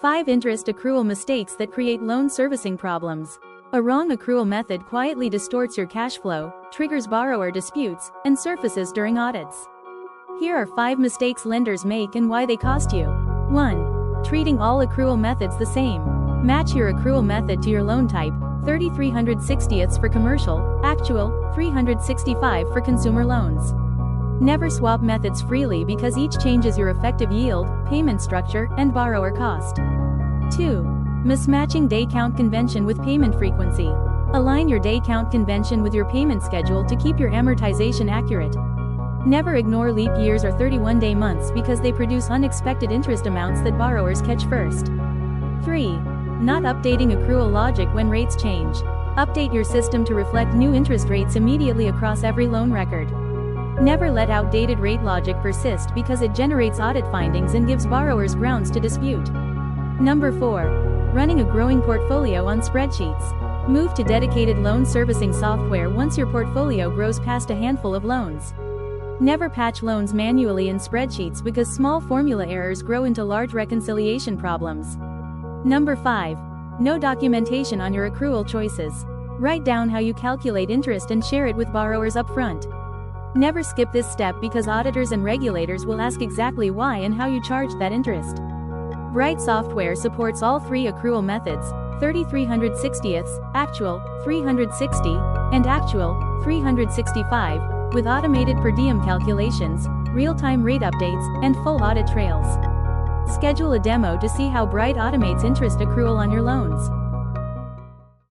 5 interest accrual mistakes that create loan servicing problems. A wrong accrual method quietly distorts your cash flow, triggers borrower disputes, and surfaces during audits. Here are 5 mistakes lenders make and why they cost you. 1. Treating all accrual methods the same. Match your accrual method to your loan type, 3/360ths for commercial, actual, 365 for consumer loans. Never swap methods freely because each changes your effective yield, payment structure, and borrower cost. 2. Mismatching day count convention with payment frequency. Align your day count convention with your payment schedule to keep your amortization accurate. Never ignore leap years or 31-day months because they produce unexpected interest amounts that borrowers catch first. 3. Not updating accrual logic when rates change. Update your system to reflect new interest rates immediately across every loan record. Never let outdated rate logic persist because it generates audit findings and gives borrowers grounds to dispute. Number 4. Running a growing portfolio on spreadsheets. Move to dedicated loan servicing software once your portfolio grows past a handful of loans. Never patch loans manually in spreadsheets because small formula errors grow into large reconciliation problems. Number 5. No documentation on your accrual choices. Write down how you calculate interest and share it with borrowers upfront. Never skip this step because auditors and regulators will ask exactly why and how you charged that interest. Bryt Software supports all 3 accrual methods, 3/360ths, actual, 360, and actual, 365, with automated per diem calculations, real-time rate updates, and full audit trails. Schedule a demo to see how Bryt automates interest accrual on your loans.